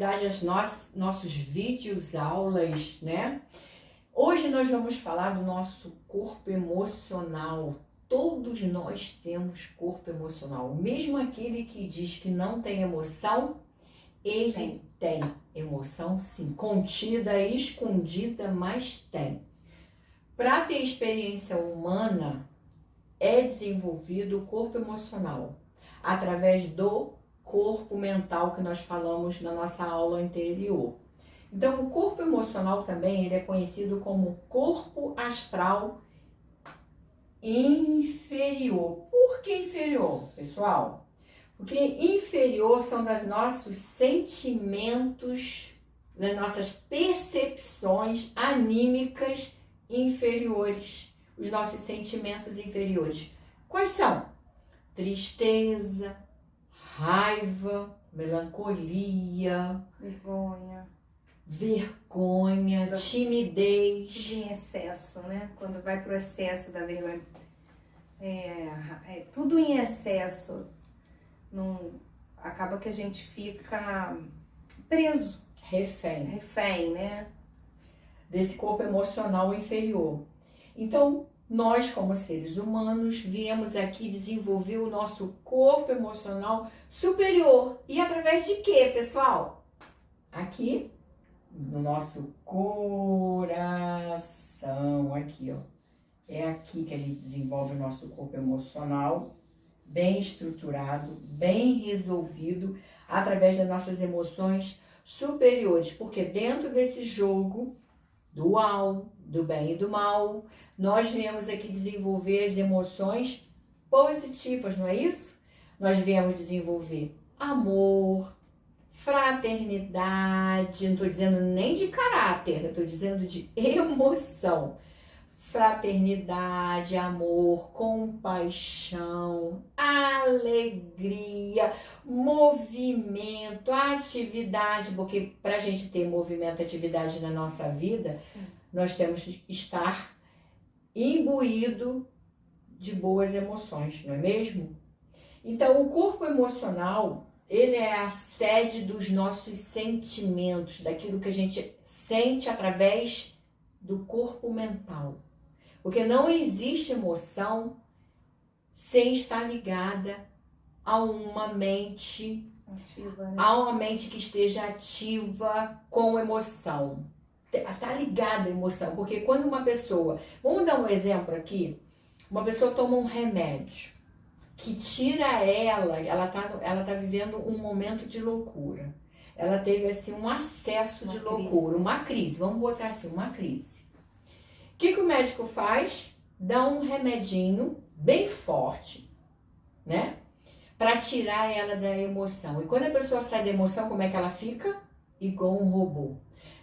continuidade aos nossos vídeos, aulas, né? Hoje nós vamos falar do nosso corpo emocional. Todos nós temos corpo emocional. Mesmo aquele que diz que não tem emoção, ele tem emoção sim, contida, escondida, mas tem. Para ter experiência humana, é desenvolvido o corpo emocional através do corpo mental que nós falamos na nossa aula anterior. Então, o corpo emocional também ele é conhecido como corpo astral inferior. Por que inferior, pessoal? Porque inferior são dos nossos sentimentos, das nossas percepções anímicas inferiores, os nossos sentimentos inferiores. Quais são? Tristeza, raiva, melancolia, vergonha, timidez. Tudo em excesso, né? Quando vai pro excesso da vergonha. Tudo em excesso. Acaba que a gente fica preso. Refém, né? Desse corpo emocional inferior. Então, nós como seres humanos viemos aqui desenvolver o nosso corpo emocional superior. E através de quê, pessoal? Aqui, no nosso coração, aqui, ó. É aqui que a gente desenvolve o nosso corpo emocional, bem estruturado, bem resolvido, através das nossas emoções superiores. Porque dentro desse jogo dual, do bem e do mal, nós viemos aqui desenvolver as emoções positivas, não é isso? Nós viemos desenvolver amor, fraternidade, não estou dizendo nem de caráter, eu estou dizendo de emoção. Fraternidade, amor, compaixão, alegria, movimento, atividade, porque para a gente ter movimento, atividade na nossa vida, nós temos que estar imbuído de boas emoções, não é mesmo? Então, o corpo emocional, ele é a sede dos nossos sentimentos, daquilo que a gente sente através do corpo mental. Porque não existe emoção sem estar ligada a uma mente ativa, né? A uma mente que esteja ativa com emoção. Está ligada à emoção, porque quando uma pessoa... Vamos dar um exemplo aqui. Uma pessoa toma um remédio que tira ela tá vivendo um momento de loucura. Ela teve assim um acesso de loucura, uma crise, vamos botar assim, uma crise. O que o médico faz? Dá um remedinho bem forte, né? Para tirar ela da emoção. E quando a pessoa sai da emoção, como é que ela fica? Igual um robô.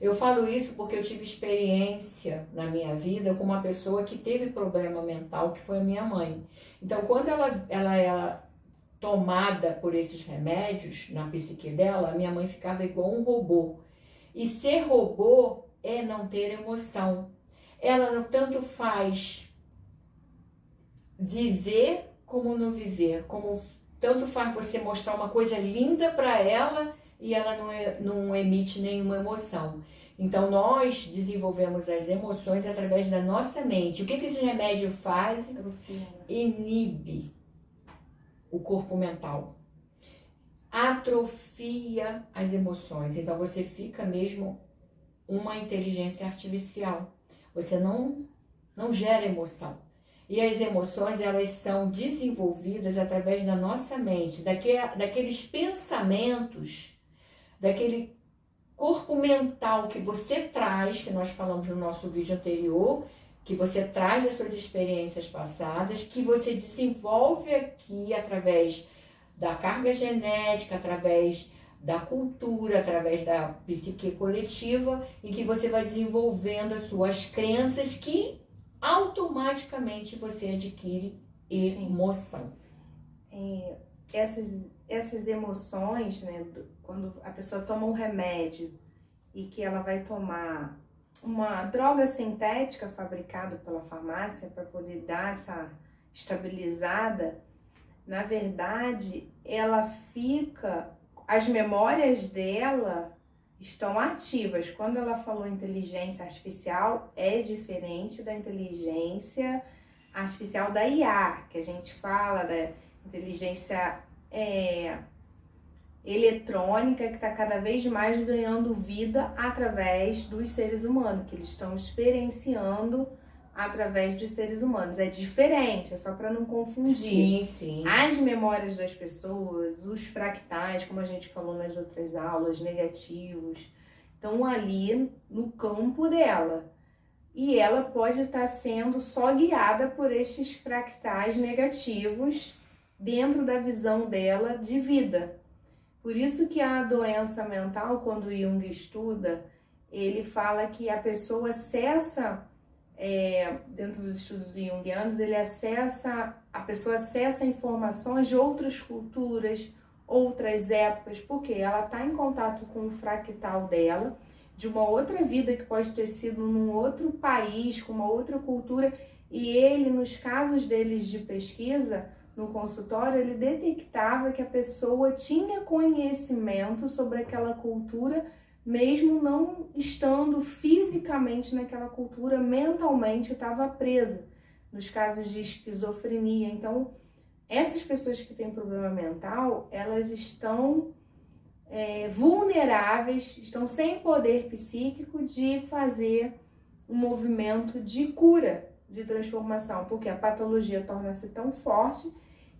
Eu falo isso porque eu tive experiência na minha vida com uma pessoa que teve problema mental, que foi a minha mãe. Então, quando ela era tomada por esses remédios na psique dela, a minha mãe ficava igual um robô. E ser robô é não ter emoção. Ela não tanto faz viver como não viver, como tanto faz você mostrar uma coisa linda para ela e ela não emite nenhuma emoção. Então, nós desenvolvemos as emoções através da nossa mente. O que esse remédio faz? Inibe o corpo mental. Atrofia as emoções. Então, você fica mesmo uma inteligência artificial. Você não gera emoção. E as emoções, elas são desenvolvidas através da nossa mente, daqueles pensamentos, daquele corpo mental que você traz, que nós falamos no nosso vídeo anterior, que você traz das suas experiências passadas, que você desenvolve aqui através da carga genética, através da cultura, através da psique coletiva, e que você vai desenvolvendo as suas crenças que automaticamente você adquire emoção. Essas emoções, né, quando a pessoa toma um remédio e que ela vai tomar uma droga sintética fabricada pela farmácia para poder dar essa estabilizada, na verdade, ela fica, as memórias dela estão ativas. Quando ela falou inteligência artificial, é diferente da inteligência artificial da IA, que a gente fala da inteligência eletrônica, que está cada vez mais ganhando vida através dos seres humanos, que eles estão experienciando através dos seres humanos. É diferente, é só para não confundir. Sim, sim. As memórias das pessoas, os fractais, como a gente falou nas outras aulas, negativos, estão ali no campo dela. E ela pode estar sendo só guiada por estes fractais negativos dentro da visão dela de vida. Por isso que a doença mental, quando Jung estuda, ele fala que a pessoa acessa, dentro dos estudos junguianos, a pessoa acessa informações de outras culturas, outras épocas, porque ela está em contato com o fractal dela, de uma outra vida que pode ter sido num outro país, com uma outra cultura, e ele, nos casos deles de pesquisa, no consultório, ele detectava que a pessoa tinha conhecimento sobre aquela cultura, mesmo não estando fisicamente naquela cultura, mentalmente estava presa, nos casos de esquizofrenia. Então, essas pessoas que têm problema mental, elas estão vulneráveis, estão sem poder psíquico de fazer um movimento de cura, de transformação, porque a patologia torna-se tão forte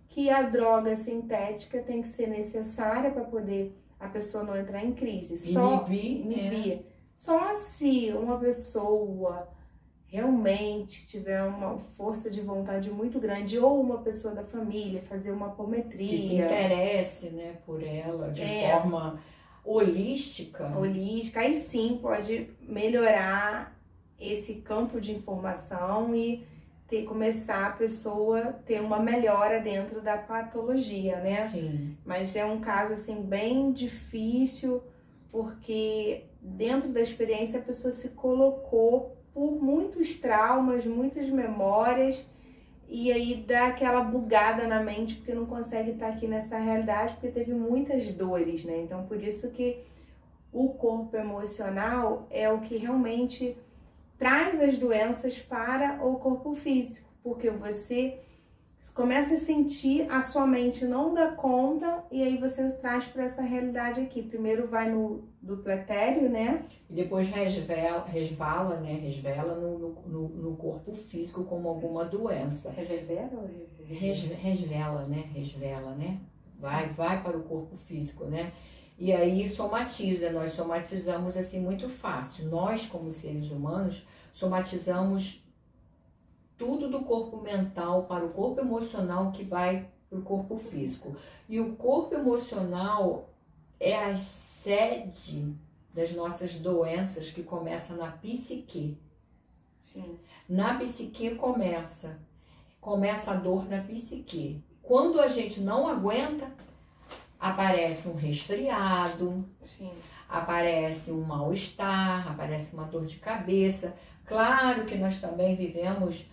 que a droga sintética tem que ser necessária para poder a pessoa não entrar em crise. Inibir. Só se uma pessoa realmente tiver uma força de vontade muito grande, ou uma pessoa da família fazer uma apometria. Que se interesse, né, por ela de forma holística. Aí sim pode melhorar esse campo de informação e começar a pessoa ter uma melhora dentro da patologia, né? Sim. Mas é um caso, assim, bem difícil, porque dentro da experiência a pessoa se colocou por muitos traumas, muitas memórias, e aí dá aquela bugada na mente, porque não consegue estar aqui nessa realidade, porque teve muitas dores, né? Então, por isso que o corpo emocional é o que realmente traz as doenças para o corpo físico, porque você começa a sentir, a sua mente não dá conta, e aí você traz para essa realidade aqui. Primeiro vai no duplo etéreo, né? E depois resvala no corpo físico como alguma doença. Reverbera ou resvela, né? Vai para o corpo físico, né? E aí somatiza, nós somatizamos assim muito fácil. Nós, como seres humanos, somatizamos tudo do corpo mental para o corpo emocional que vai para o corpo físico. E o corpo emocional é a sede das nossas doenças, que começa na psique. Sim. Na psique começa a dor na psique. Quando a gente não aguenta, aparece um resfriado, sim, aparece um mal-estar, aparece uma dor de cabeça. Claro que nós também vivemos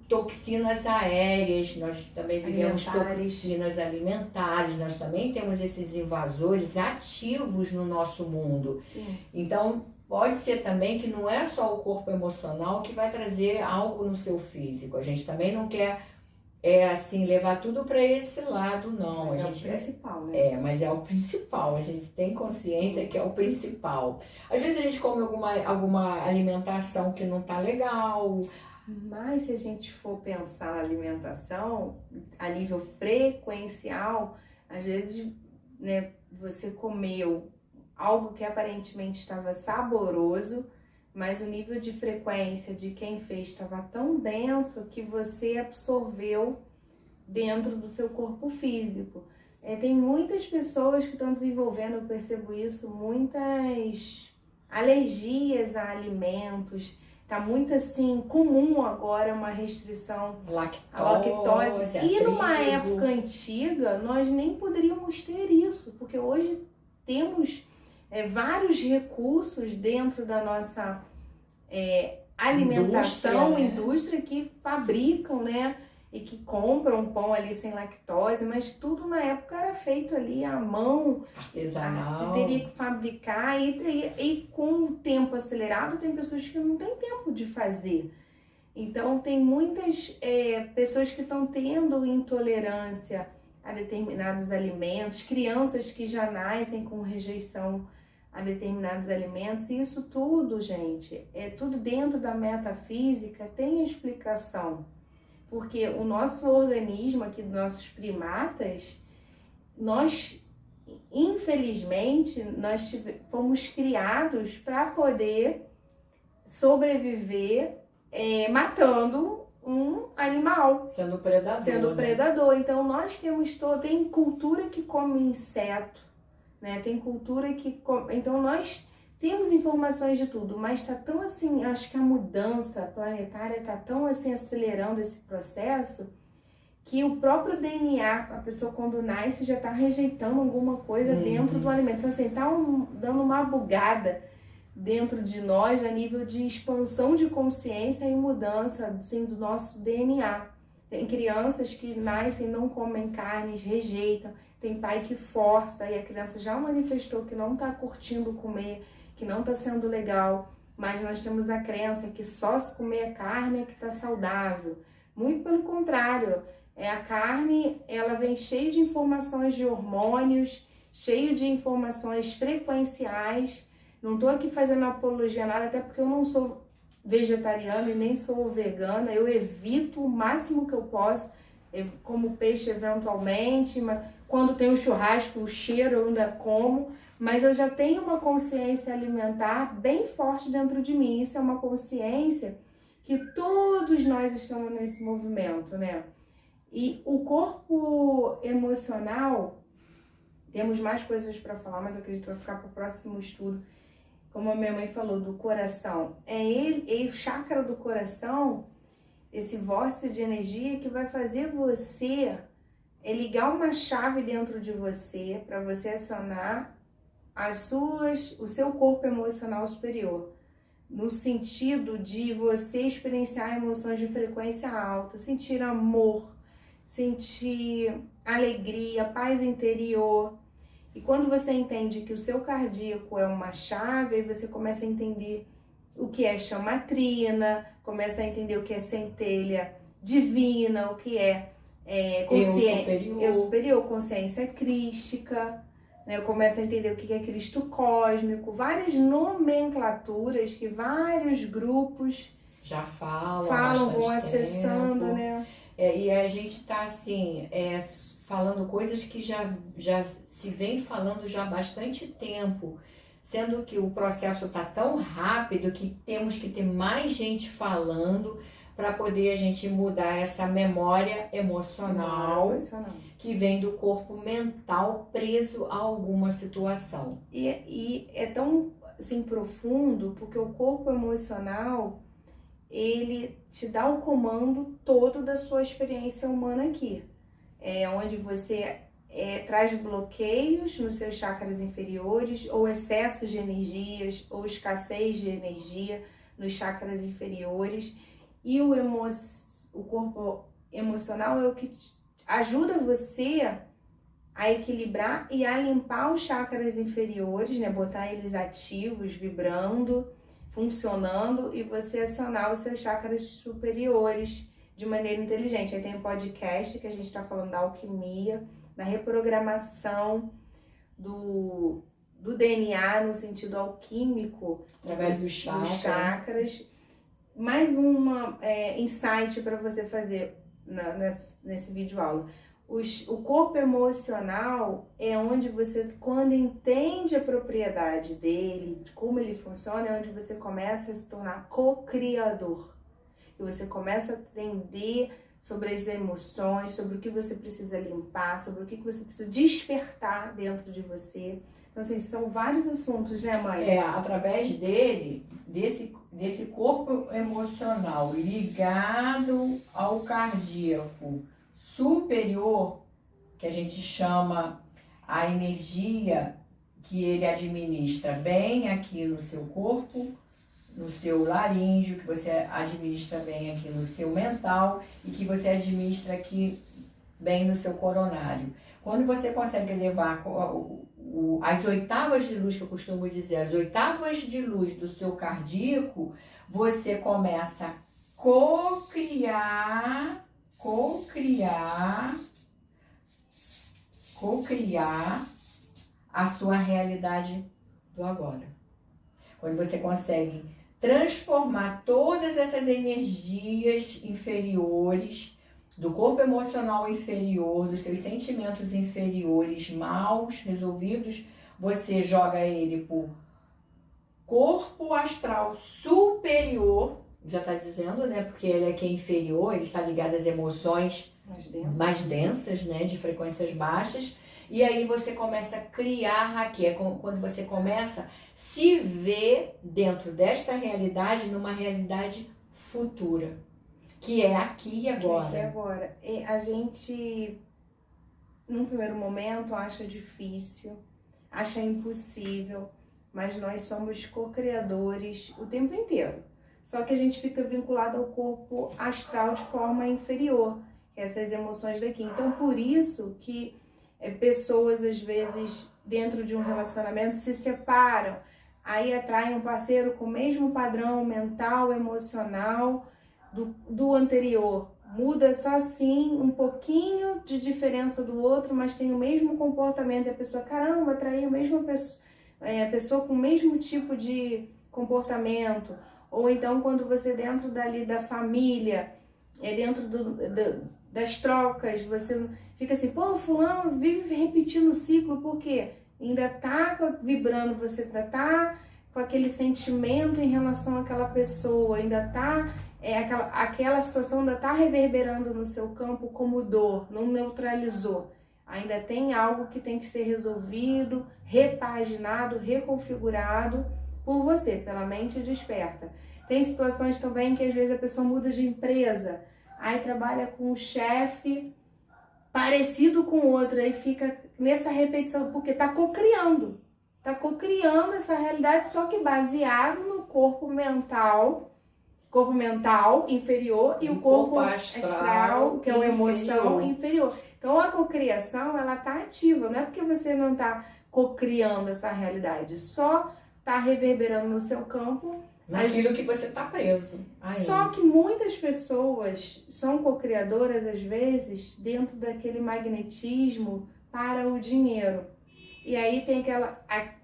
toxinas aéreas, nós também vivemos toxinas alimentares, nós também temos esses invasores ativos no nosso mundo. Sim. Então, pode ser também que não é só o corpo emocional que vai trazer algo no seu físico. A gente também não quer levar tudo para esse lado, não. Mas a gente, é o principal, né? Mas é o principal, a gente tem consciência que é o principal. Às vezes a gente come alguma alimentação que não tá legal. Mas se a gente for pensar na alimentação, a nível frequencial, às vezes, né, você comeu algo que aparentemente estava saboroso, mas o nível de frequência de quem fez estava tão denso que você absorveu dentro do seu corpo físico. Tem muitas pessoas que estão desenvolvendo, eu percebo isso, muitas alergias a alimentos. Tá muito assim, comum agora uma restrição à lactose. E numa época antiga, nós nem poderíamos ter isso, porque hoje temos vários recursos dentro da nossa alimentação, indústria que fabricam, né, e que compram pão ali sem lactose, mas tudo na época era feito ali à mão, Artesanal. teria que fabricar e com o tempo acelerado tem pessoas que não têm tempo de fazer. Então tem muitas pessoas que estão tendo intolerância a determinados alimentos, crianças que já nascem com rejeição a determinados alimentos, e isso tudo, gente, é tudo dentro da metafísica, tem explicação. Porque o nosso organismo aqui, dos nossos primatas, nós, infelizmente, fomos criados para poder sobreviver matando um animal. Sendo predador. Sendo predador. Então, nós temos tem cultura que come inseto, né? Tem cultura que come... Então, nós temos informações de tudo, mas tá tão assim, acho que a mudança planetária tá tão assim acelerando esse processo que o próprio DNA, a pessoa quando nasce já tá rejeitando alguma coisa dentro do alimento. Então assim, tá dando uma bugada dentro de nós a nível de expansão de consciência e mudança assim, do nosso DNA. Tem crianças que nascem, não comem carnes, rejeitam. Tem pai que força e a criança já manifestou que não tá curtindo comer, que não está sendo legal, mas nós temos a crença que só se comer carne é que está saudável. Muito pelo contrário, a carne ela vem cheia de informações de hormônios, cheio de informações frequenciais. Não estou aqui fazendo apologia a nada, até porque eu não sou vegetariana e nem sou vegana, eu evito o máximo que eu posso, eu como peixe eventualmente, mas quando tem um churrasco, o cheiro eu ainda como, mas eu já tenho uma consciência alimentar bem forte dentro de mim. Isso é uma consciência que todos nós estamos nesse movimento, né? E o corpo emocional, temos mais coisas para falar, mas eu acredito que vai ficar para o próximo estudo. Como a minha mãe falou, do coração. O chakra do coração, esse vórtice de energia que vai fazer você ligar uma chave dentro de você para você acionar o seu corpo emocional superior, no sentido de você experienciar emoções de frequência alta, sentir amor, sentir alegria, paz interior. E quando você entende que o seu cardíaco é uma chave, aí você começa a entender o que é chamatrina, começa a entender o que é centelha divina, o que é consciência superior, consciência crística. Eu começo a entender o que é Cristo cósmico, várias nomenclaturas que vários grupos já falam vão acessando, tempo, né? E a gente está assim, falando coisas que já se vem falando já há bastante tempo, sendo que o processo está tão rápido que temos que ter mais gente falando para poder a gente mudar essa memória emocional que vem do corpo mental preso a alguma situação. E é tão assim, profundo, porque o corpo emocional, ele te dá o comando todo da sua experiência humana aqui. É onde você traz bloqueios nos seus chakras inferiores, ou excessos de energias, ou escassez de energia nos chakras inferiores. E o corpo emocional é o que ajuda você a equilibrar e a limpar os chakras inferiores, né? Botar eles ativos, vibrando, funcionando, e você acionar os seus chakras superiores de maneira inteligente. Aí tem um podcast que a gente está falando da alquimia, da reprogramação do DNA no sentido alquímico, através dos chakras. Mais uma insight para você fazer nesse vídeo aula. O corpo emocional é onde você, quando entende a propriedade dele, de como ele funciona, é onde você começa a se tornar co-criador. E você começa a entender sobre as emoções, sobre o que você precisa limpar, sobre o que você precisa despertar dentro de você. Então, assim, são vários assuntos, né, mãe? Através desse corpo emocional ligado ao cardíaco superior, que a gente chama a energia que ele administra bem aqui no seu corpo, no seu laríngeo, que você administra bem aqui no seu mental e que você administra aqui bem no seu coronário. Quando você consegue elevar as oitavas de luz, que eu costumo dizer, as oitavas de luz do seu cardíaco, você começa a cocriar a sua realidade do agora. Quando você consegue transformar todas essas energias inferiores, do corpo emocional inferior, dos seus sentimentos inferiores maus resolvidos, você joga ele por corpo astral superior, já está dizendo, né? Porque ele aqui é inferior, ele está ligado às emoções mais densas, né? De frequências baixas. E aí você começa a criar aqui, é quando você começa a se ver dentro desta realidade, numa realidade futura, que é aqui e agora. Que é aqui e agora. E a gente, num primeiro momento, acha difícil, acha impossível, mas nós somos co-criadores o tempo inteiro. Só que a gente fica vinculado ao corpo astral de forma inferior, essas emoções daqui. Então, por isso que pessoas, às vezes, dentro de um relacionamento, se separam, aí atraem um parceiro com o mesmo padrão mental, emocional do anterior. Muda só assim um pouquinho de diferença do outro, mas tem o mesmo comportamento. E a pessoa, caramba, atraí a mesma pessoa, a pessoa com o mesmo tipo de comportamento. Ou então, quando você dentro dali da família, dentro das trocas, você fica assim, pô, fulano vive repetindo o ciclo, porque ainda tá vibrando, você ainda tá com aquele sentimento em relação àquela pessoa, ainda tá, aquela situação ainda tá reverberando no seu campo como dor, não neutralizou. Ainda tem algo que tem que ser resolvido, repaginado, reconfigurado por você, pela mente desperta. Tem situações também que às vezes a pessoa muda de empresa, aí trabalha com um chefe parecido com outro, aí fica nessa repetição, porque tá cocriando essa realidade, só que baseado no corpo mental inferior e o corpo astral, que é uma emoção inferior. Então a cocriação, ela tá ativa, não é porque você não tá cocriando essa realidade, só tá reverberando no seu campo naquilo que você tá preso ainda. Só que muitas pessoas são co-criadoras, às vezes, dentro daquele magnetismo para o dinheiro. E aí tem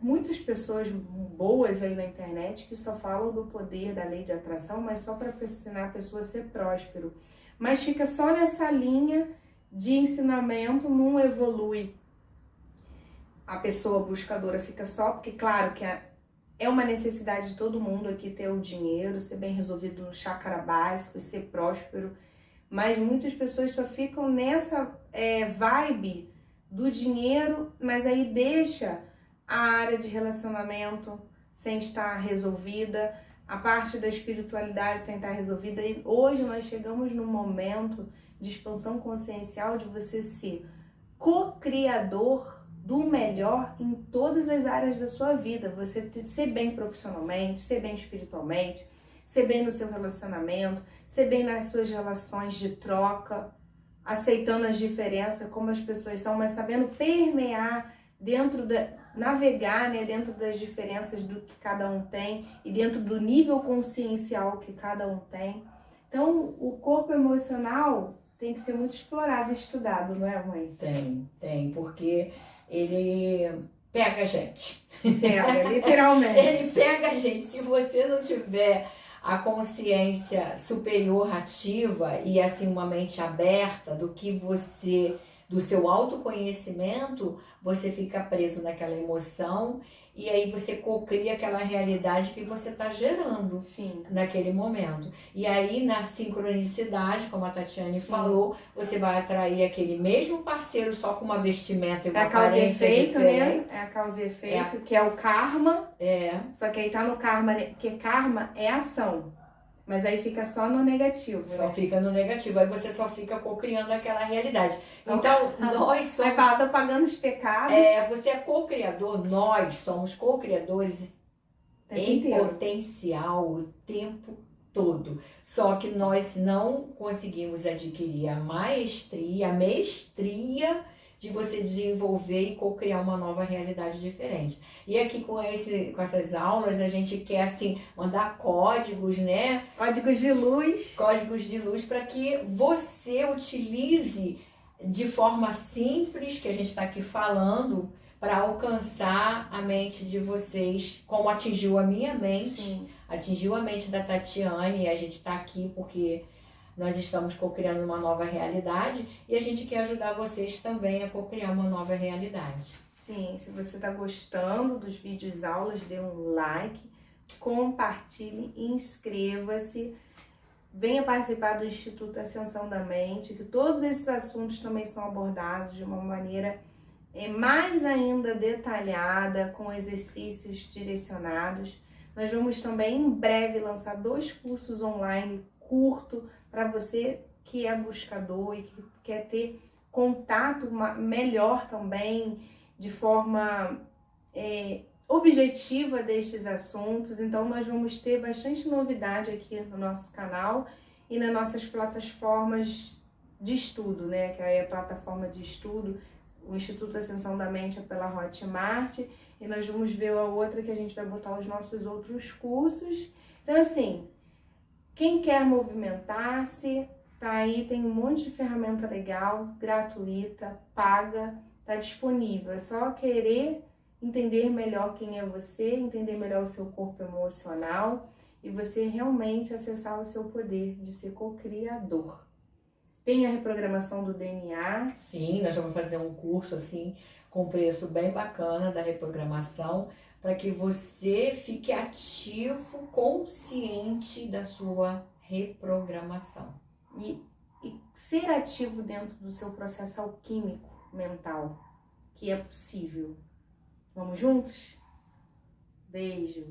muitas pessoas boas aí na internet que só falam do poder da lei de atração, mas só para ensinar a pessoa a ser próspero. Mas fica só nessa linha de ensinamento, não evolui. A pessoa buscadora fica só, porque claro que é uma necessidade de todo mundo aqui ter o dinheiro, ser bem resolvido no chakra básico e ser próspero. Mas muitas pessoas só ficam nessa vibe do dinheiro, mas aí deixa a área de relacionamento sem estar resolvida, a parte da espiritualidade sem estar resolvida. E hoje nós chegamos num momento de expansão consciencial de você ser co-criador do melhor em todas as áreas da sua vida. Você ser bem profissionalmente, ser bem espiritualmente, ser bem no seu relacionamento, ser bem nas suas relações de troca, aceitando as diferenças, como as pessoas são, mas sabendo permear navegar, né, dentro das diferenças do que cada um tem e dentro do nível consciencial que cada um tem. Então, o corpo emocional tem que ser muito explorado e estudado, não é, mãe? Tem, porque ele pega a gente. Pega, literalmente. Ele pega a gente. Se você não tiver a consciência superior ativa e assim uma mente aberta do seu autoconhecimento, você fica preso naquela emoção e aí você cocria aquela realidade que você está gerando. Sim. Naquele momento. E aí na sincronicidade, como a Tatiane falou, você vai atrair aquele mesmo parceiro só com uma vestimenta e uma aparência diferente. Né? É a causa e efeito, que é o karma. Só que aí tá no karma, porque karma é ação. Mas aí fica só no negativo. Só fica no negativo. Aí você só fica cocriando aquela realidade. Então, nós somos... Aí fala, tô pagando os pecados. Você é co-criador, nós somos co-criadores em potencial o tempo todo. Só que nós não conseguimos adquirir a mestria de você desenvolver e co-criar uma nova realidade diferente. E aqui com essas aulas a gente quer assim mandar códigos, né? Códigos de luz. Códigos de luz para que você utilize de forma simples, que a gente está aqui falando, para alcançar a mente de vocês, como atingiu a minha mente. Sim. Atingiu a mente da Tatiane, e a gente está aqui porque nós estamos co-criando uma nova realidade e a gente quer ajudar vocês também a co-criar uma nova realidade. Sim, se você está gostando dos vídeos aulas, dê um like, compartilhe, inscreva-se, venha participar do Instituto Ascensão da Mente, que todos esses assuntos também são abordados de uma maneira mais ainda detalhada, com exercícios direcionados. Nós vamos também em breve lançar 2 cursos online curto para você que é buscador e que quer ter contato melhor também, de forma objetiva destes assuntos. Então nós vamos ter bastante novidade aqui no nosso canal e nas nossas plataformas de estudo, né? Que é a plataforma de estudo, o Instituto Ascensão da Mente é pela Hotmart, e nós vamos ver a outra que a gente vai botar os nossos outros cursos. Então assim, quem quer movimentar-se, tá aí, tem um monte de ferramenta legal, gratuita, paga, tá disponível. É só querer entender melhor quem é você, entender melhor o seu corpo emocional e você realmente acessar o seu poder de ser co-criador. Tem a reprogramação do DNA. Sim, nós vamos fazer um curso assim com preço bem bacana da reprogramação, para que você fique ativo, consciente da sua reprogramação. E ser ativo dentro do seu processo alquímico mental, que é possível. Vamos juntos? Beijo!